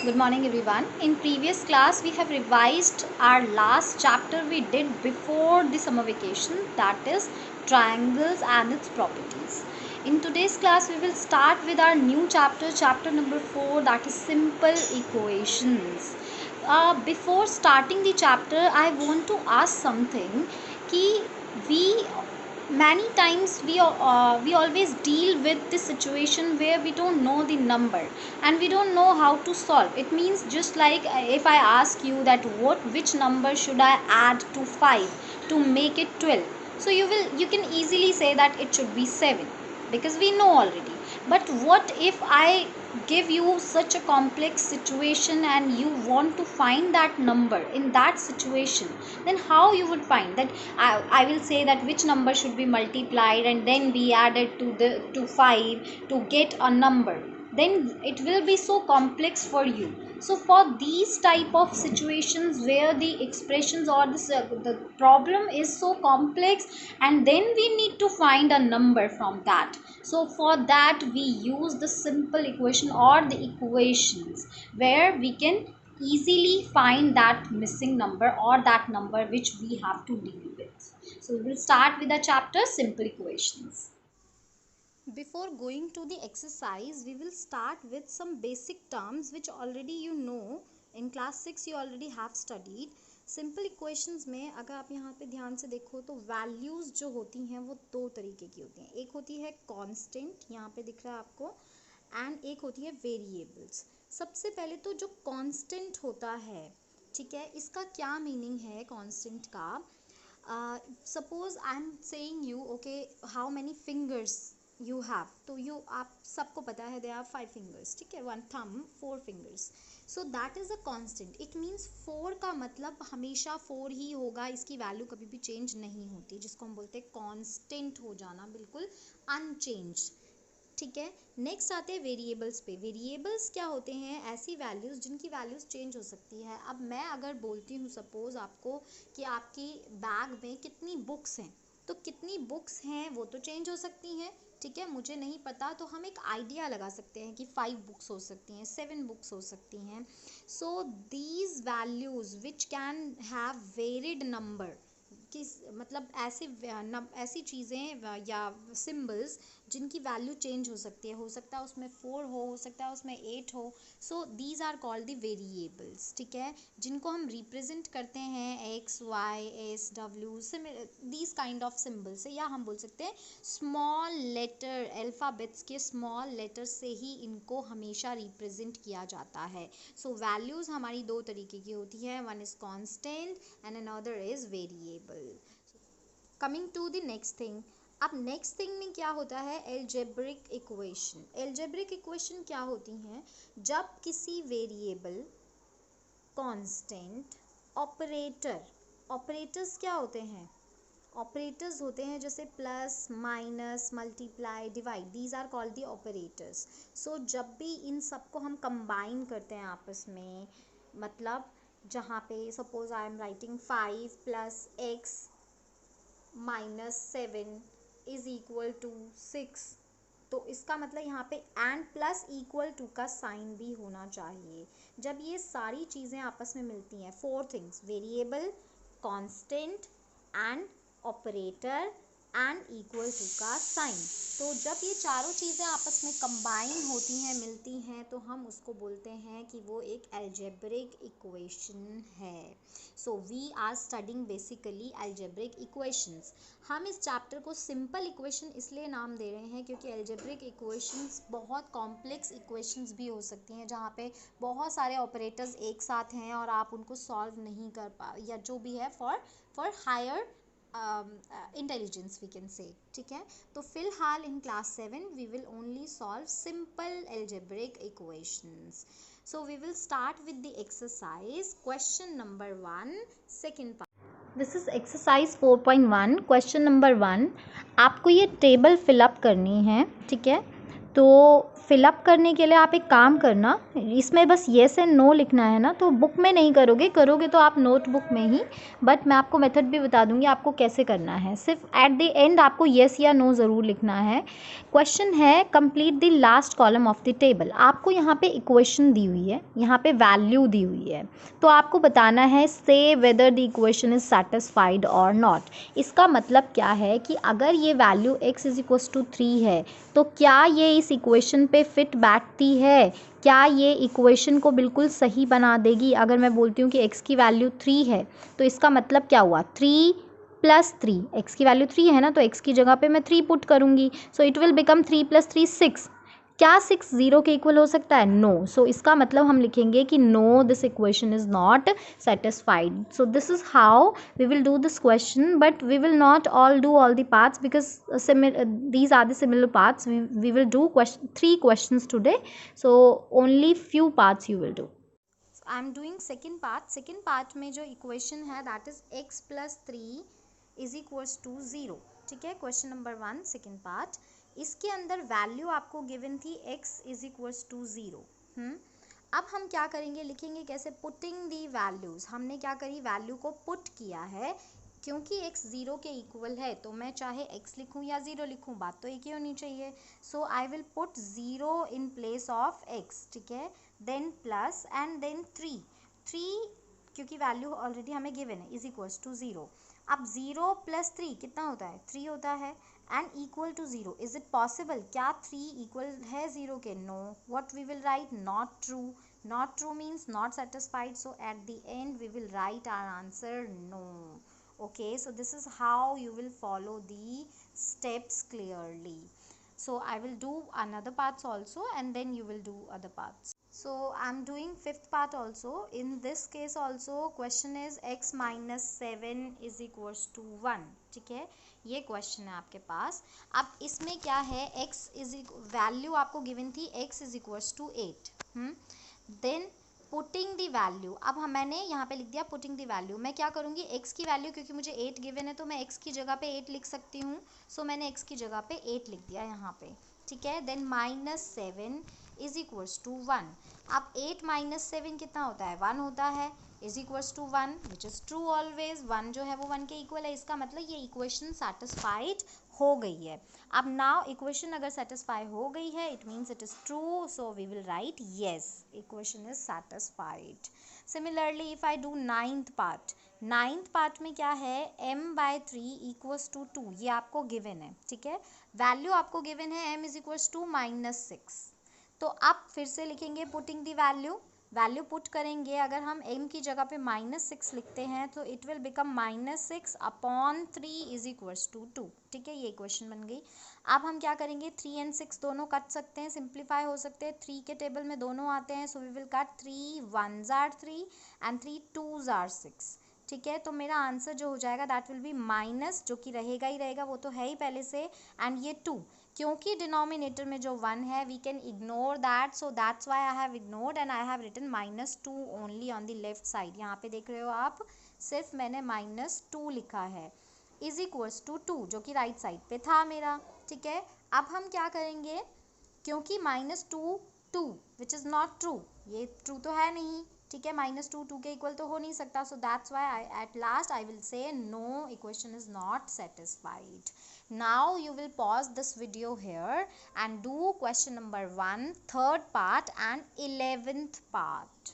Good morning everyone. In previous class we have revised our last chapter we did before the summer vacation, that is triangles and its properties. In today's class we will start with our new chapter number 4, that is simple equations. Before starting the chapter I want to ask something कि we many times we always deal with the situation where we don't know the number and we don't know how to solve it. Means just like if I ask you that which number should I add to 5 to make it 12, so you can easily say that it should be 7 because we know already. But what if I give you such a complex situation and you want to find that number in that situation, then how you would find that? I will say that which number should be multiplied and then be added to 5 to get a number, then it will be so complex for you. So for these type of situations where the expressions or the problem is so complex and then we need to find a number from that, so for that we use the simple equation or the equations where we can easily find that missing number or that number which we have to deal with. So we will start with the chapter simple equations. Before going to the exercise, we will start with some basic terms which already you know. In class 6 you already have studied. Simple equations में अगर आप यहाँ पे ध्यान से देखो तो values जो होती हैं वो दो तरीके की होती हैं. एक होती है कांस्टेंट, यहाँ पे दिख रहा है आपको, एंड एक होती है वेरिएबल्स. सबसे पहले तो जो कांस्टेंट होता है, ठीक है, इसका क्या मीनिंग है कांस्टेंट का? Suppose I am saying you okay how many fingers you have, तो यू आप सबको पता है दे आर 5 फिंगर्स, ठीक है, 1 thumb 4 fingers. So that is a constant. It means 4 का मतलब हमेशा 4 ही होगा, इसकी वैल्यू कभी भी चेंज नहीं होती, जिसको हम बोलते हैं कांस्टेंट हो जाना, बिल्कुल अनचेंज. ठीक है. नेक्स्ट आते हैं वेरिएबल्स पे. वेरिएबल्स क्या होते हैं? ऐसी वैल्यूज़ जिनकी वैल्यूज़ चेंज हो सकती है. अब मैं अगर बोलती हूँ सपोज आपको कि आपकी बैग में कितनी बुक्स हैं, तो कितनी बुक्स हैं वो तो चेंज हो सकती हैं, ठीक है, मुझे नहीं पता, तो हम एक आइडिया लगा सकते हैं कि 5 बुक्स हो सकती हैं, 7 बुक्स हो सकती हैं. So these values which can have varied number, किस मतलब ऐसी चीज़ें या सिम्बल्स जिनकी वैल्यू चेंज हो सकती है. हो सकता है उसमें 4 हो सकता है उसमें 8 हो. So these are called the variables, ठीक है, जिनको हम रिप्रेजेंट करते हैं एक्स वाई एस डब्ल्यू दीज काइंड ऑफ सिम्बल से, या हम बोल सकते हैं स्मॉल लेटर अल्फ़ाबेट्स के स्मॉल लेटर से ही इनको हमेशा रिप्रेजेंट किया जाता है. सो वैल्यूज़ हमारी दो तरीके की होती है, one is constant and another is variable. Coming to the next thing. अब नेक्स्ट थिंग में क्या होता है? Algebraic equation. एल्जेब्रिक इक्वेशन क्या होती हैं? जब किसी वेरिएबल, कांस्टेंट, ऑपरेटर, ऑपरेटर्स क्या होते हैं? ऑपरेटर्स होते हैं जैसे plus minus multiply divide, these are called the operators. So जब भी इन सबको हम कंबाइन करते हैं आपस में, मतलब जहाँ पे suppose I am writing 5 plus x minus 7 is equal to 6, तो इसका मतलब यहाँ पे एंड प्लस इक्वल टू का साइन भी होना चाहिए. जब ये सारी चीज़ें आपस में मिलती हैं, 4 things, variable, constant and operator and equal to का साइन, तो जब ये चारों चीज़ें आपस में कंबाइन होती हैं, मिलती हैं, तो हम उसको बोलते हैं कि वो एक एल्जेब्रिक इक्वेशन है. So we are studying basically algebraic equations. हम इस चैप्टर को सिंपल इक्वेशन इसलिए नाम दे रहे हैं क्योंकि एल्जेब्रिक इक्वेशंस बहुत कॉम्प्लेक्स इक्वेशंस भी हो सकती हैं, जहाँ पे बहुत सारे ऑपरेटर्स एक साथ हैं और आप उनको सॉल्व नहीं कर या जो भी है for higher intelligence we can say, ठीक है. तो फिलहाल in class 7 we will only solve simple algebraic equations. So we will start with the exercise. Question number 1, second part. This is exercise 4.1. Question number 1. आपको ये table fill up करनी है, ठीक है. तो फिलअप करने के लिए आप एक काम करना, इसमें बस येस एंड नो लिखना है ना, तो बुक में नहीं करोगे तो आप नोटबुक में ही, बट मैं आपको मेथड भी बता दूंगी आपको कैसे करना है। सिर्फ एट द एंड आपको येस या नो ज़रूर लिखना है। क्वेश्चन है complete the last column of the table. आपको यहाँ पे इक्वेशन दी हुई है, यहाँ पे वैल्यू दी हुई है, तो आपको बताना है say whether the equation is satisfied और नॉट। इसका मतलब क्या है कि अगर ये value x is equals to 3 है तो क्या ये इस इक्वेशन पे फिट बैठती है, क्या ये इक्वेशन को बिल्कुल सही बना देगी। अगर मैं बोलती हूँ कि x की वैल्यू 3 है तो इसका मतलब क्या हुआ, 3 प्लस 3, x की वैल्यू 3 है ना, तो x की जगह पे मैं 3 पुट करूँगी, so it will become 3 plus 3 6। क्या 6 0 के इक्वल हो सकता है, नो। सो इसका मतलब हम लिखेंगे कि no this equation is not satisfied. So this is how we will do this question, but we will not all do all the parts because these are the similar parts. We will do 3 questions today, so only few parts you will do. So I am doing second part. Second part में जो equation है that is x plus 3 is equals to 0. ठीक है, question number 1 second part. इसके अंदर value आपको given थी x is equals to 0। अब हम क्या करेंगे, लिखेंगे कैसे, पुटिंग दी वैल्यूज़। हमने क्या करी, वैल्यू को पुट किया है, क्योंकि x 0 के इक्वल है तो मैं चाहे x लिखूं या 0 लिखूं, बात तो एक ही होनी चाहिए। So I will put 0 in place of x, ठीक है, देन प्लस एंड देन 3 क्योंकि वैल्यू ऑलरेडी हमें गिवन है, इज इक्वल्स टू 0। अब 0 प्लस 3 कितना होता है, 3 होता है, and equal to 0। Is it possible, क्या 3 इक्वल है 0 के, no. What we will write, not true. Not true means not satisfied, so at the end we will write our answer no. okay, so this is how you will follow the steps clearly. So I will do another parts also and then you will do other parts. So I'm doing fifth part also. In this case also question is x minus 7 is equals to 1. ठीक है, ये question है आपके पास। अब इसमें क्या है, x is value आपको गिवन थी x is equals to 8। Then putting the value, अब मैंने यहाँ पे लिख दिया पुटिंग दी वैल्यू। मैं क्या करूँगी, x की वैल्यू क्योंकि मुझे 8 गिवन है तो मैं x की जगह पे 8 लिख सकती हूँ। सो मैंने x की जगह पे 8 लिख दिया यहाँ पे, ठीक है। Then -7 is equals to 1। अब 8 माइनस 7 कितना होता है, 1 होता है, is equals to 1 which is true always. 1 जो है वो 1 के इक्वल है, इसका मतलब ये इक्वेशन सेटिस्फाइड हो गई है। अब नाउ इक्वेशन अगर सेटिस्फाई हो गई है it means it is true, so we will write yes, equation is satisfied. Similarly if I do ninth part में क्या है, m/3 इक्वल्स टू 2, ये आपको गिवन है, ठीक है। वैल्यू आपको गिवन है m इज इक्वल्स टू -6। तो अब फिर से लिखेंगे पुटिंग दी वैल्यू पुट करेंगे। अगर हम m की जगह पे -6 लिखते हैं तो it will become -6/3 is equals to 2, ठीक है, ये इक्वेशन बन गई। अब हम क्या करेंगे, 3 and 6 दोनों कट सकते हैं, सिंप्लीफाई हो सकते हैं, 3 के टेबल में दोनों आते हैं, so we will cut 3 1s are 3 and 3 2s are 6, ठीक है। तो मेरा आंसर जो हो जाएगा दैट विल बी माइनस, जो कि रहेगा ही रहेगा, वो तो है ही पहले से, एंड ये 2, क्योंकि डिनोमिनेटर में जो 1 है we can ignore that, so that's why I have ignored and I have written -2 only on the left side. यहाँ पे देख रहे हो आप, सिर्फ मैंने -2 लिखा है, इज इक्वल्स टू 2 जो कि राइट साइड पे था मेरा, ठीक है। अब हम क्या करेंगे, क्योंकि -2 2 विच इज़ नॉट ट्रू, ये ट्रू तो है नहीं, ठीक है, -2 2 के इक्वल तो हो नहीं सकता, so that's why I at last I will say no, equation is not satisfied. Now you will pause this video here and do question number 1, third part and 11th part.